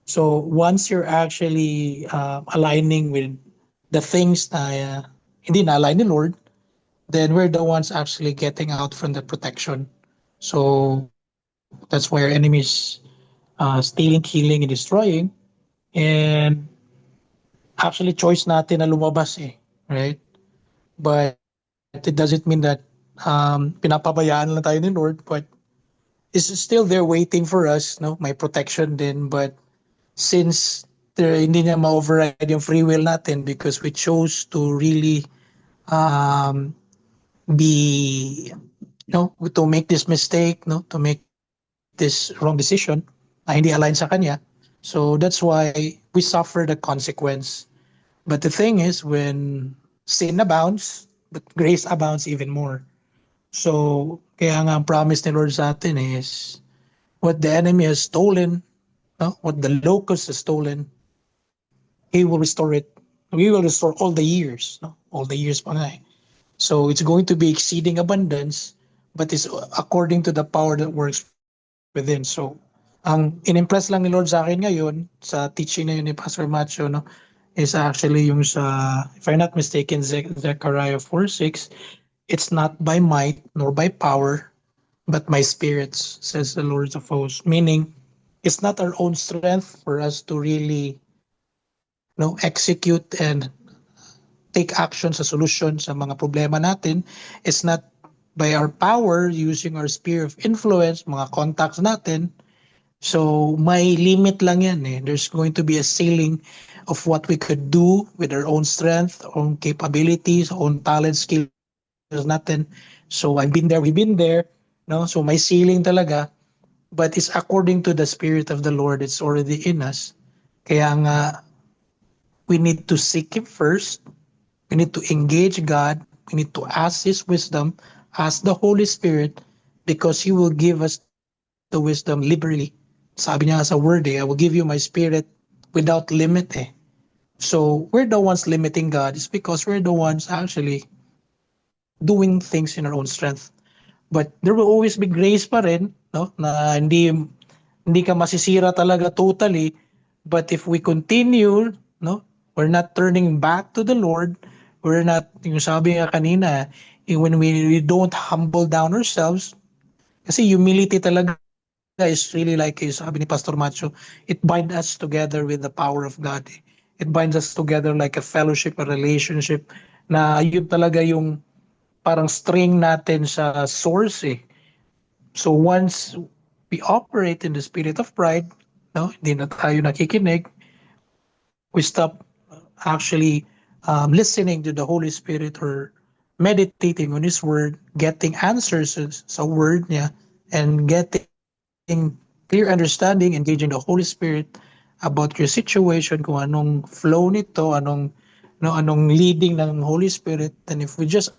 So once you're actually aligning with the things na hindi na-align ni Lord, then we're the ones actually getting out from the protection. So That's why our enemies stealing, killing, and destroying. And actually, choice natin na lumabas eh, right? But it doesn't mean that pinapabayaan lang tayo ni Lord, but it's still there waiting for us, no? May protection din, but since hindi niya ma-override yung free will natin because we chose to really um, be, to make this mistake, no? To make this wrong decision na hindi align sa kanya. So that's why we suffer the consequence. But the thing is, when sin abounds, but grace abounds even more. So, kaya nga ang promise ni Lord sa atin is, what the enemy has stolen, no? What the locust has stolen, He will restore it. We will restore all the years, no? All the years pa nga eh. So, it's going to be exceeding abundance, but it's according to the power that works within. So, ang in-impress lang ni Lord sa akin ngayon, sa teaching na yun ni Pastor Macho, no? Is actually yung sa, if I'm not mistaken, Zechariah 4:6, it's not by might nor by power, but my spirits, says the Lord of hosts. Meaning, it's not our own strength for us to really execute and take action sa solution sa mga problema natin. It's not by our power using our sphere of influence, mga contacts natin. So, may limit lang yan eh. There's going to be a ceiling of what we could do with our own strength, own capabilities, own talent, skills natin. So, I've been there, we've been there. No? So, may ceiling talaga. But it's according to the Spirit of the Lord. It's already in us. Kaya nga, we need to seek Him first. We need to engage God. We need to ask His wisdom, ask the Holy Spirit, because He will give us the wisdom liberally. Sabi niya sa word I will give you my spirit without limit eh. So, we're the ones limiting God. It's because we're the ones actually doing things in our own strength. But there will always be grace pa rin, no? Na hindi ka masisira talaga totally. But if we continue, no? We're not turning back to the Lord. We're not, yung sabi nga kanina, when we don't humble down ourselves, kasi humility talaga is really like sabi ni Pastor Macho, it binds us together with the power of God. It binds us together like a fellowship, a relationship, na yun talaga yung parang string natin sa source eh. So once we operate in the spirit of pride, no, hindi na tayo nakikinig, we stop actually listening to the Holy Spirit or meditating on His Word, getting answers sa Word niya, and getting clear understanding, engaging the Holy Spirit about your situation, kung anong flow nito, anong leading ng Holy Spirit. And if we just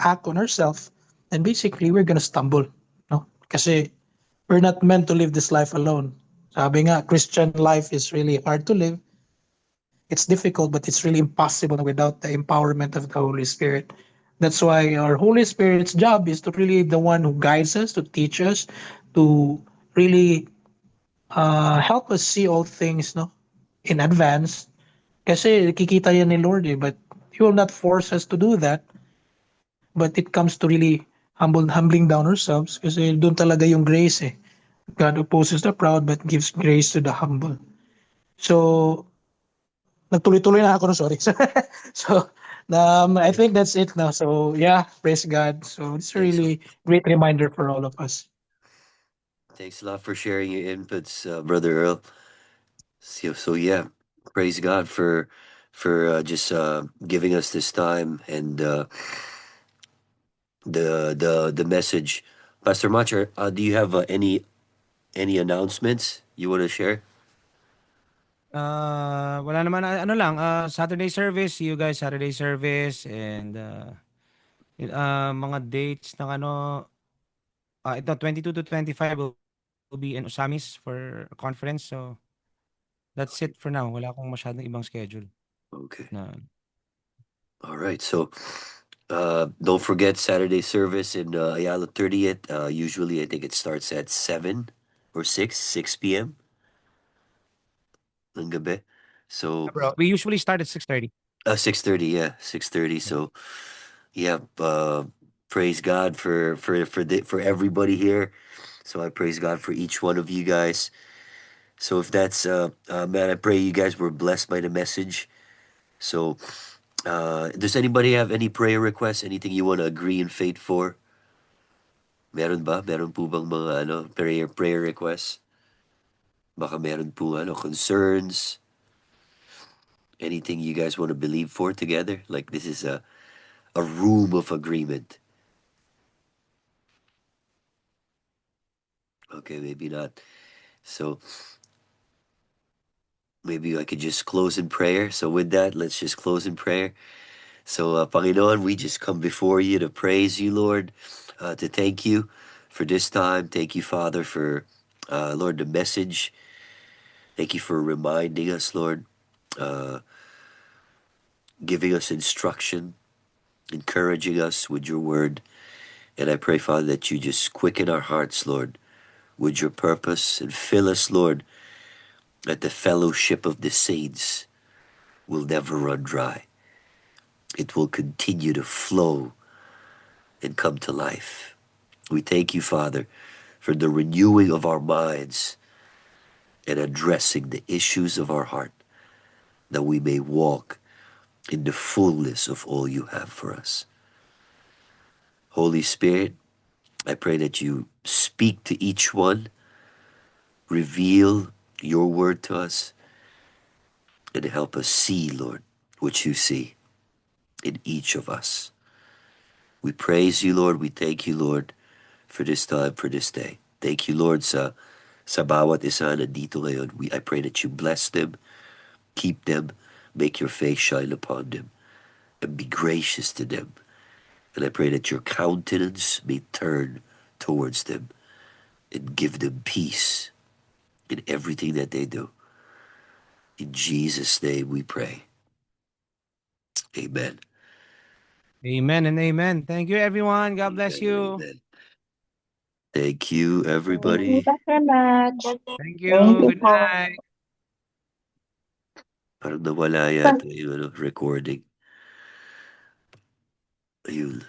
act on ourselves, then basically we're gonna stumble, no? Kasi we're not meant to live this life alone. Sabi nga, Christian life is really hard to live. It's difficult, but it's really impossible without the empowerment of the Holy Spirit. That's why our Holy Spirit's job is to really the one who guides us, to teach us, to really help us see all things, no, in advance. Kasi kikita yan ni Lord eh, but He will not force us to do that. But it comes to really humbling down ourselves kasi doon talaga yung grace eh. God opposes the proud but gives grace to the humble. So, nagtuloy-tuloy na ako, no, sorry. So, I think that's it now. So, yeah, praise God. So, it's a Thanks. really great reminder for all of us. Thanks a lot for sharing your inputs, Brother Earl. So yeah, praise God for just giving us this time and the message. Pastor Macher, do you have any announcements you want to share? Wala naman, ano lang, Saturday service, see you guys Saturday service, and mga dates ng ano, ito 22 to 25 will be in Osamis for a conference. So that's it for now. Wala akong masyadong ibang schedule Okay. na. All right. So don't forget Saturday service in Ayala 30th. Usually I think it starts at 7 or 6 p.m. ng gabi. So Bro, we usually start at 6:30. 6:30, yeah, 6:30. So yeah, praise God for everybody here. So I praise God for each one of you guys. So if that's, man, I pray you guys were blessed by the message. So, does anybody have any prayer requests? Anything you want to agree in faith for? Meron ba? Meron po bang mga prayer requests? Baka meron po concerns? Anything you guys want to believe for together? Like this is a room of agreement. Okay, maybe not. So maybe I could just close in prayer. So with that, let's just close in prayer. So, Panginoon, we just come before you to praise you, Lord, to thank you for this time. Thank you, Father, for, Lord, the message. Thank you for reminding us, Lord, uh, giving us instruction, encouraging us with your word. And I pray, Father, that you just quicken our hearts, Lord, with your purpose and fill us, Lord, that the fellowship of the saints will never run dry. It will continue to flow and come to life. We thank you, Father, for the renewing of our minds and addressing the issues of our heart, that we may walk in the fullness of all you have for us. Holy Spirit, I pray that you speak to each one, reveal your word to us, and help us see, Lord, what you see in each of us. We praise you, Lord. We thank you, Lord, for this time, for this day. Thank you, Lord, sa bawat isa na dito ngayon. I pray that you bless them, keep them, make your face shine upon them, and be gracious to them. And I pray that your countenance may turn towards them and give them peace in everything that they do. In Jesus' name we pray. Amen. Amen and amen. Thank you, everyone. God bless Amen. you. Amen. Thank you, Thank you, everybody. Pastor Matt. Thank Thank you. you Good po. night. Parang nawala yata yung recording. Ayun.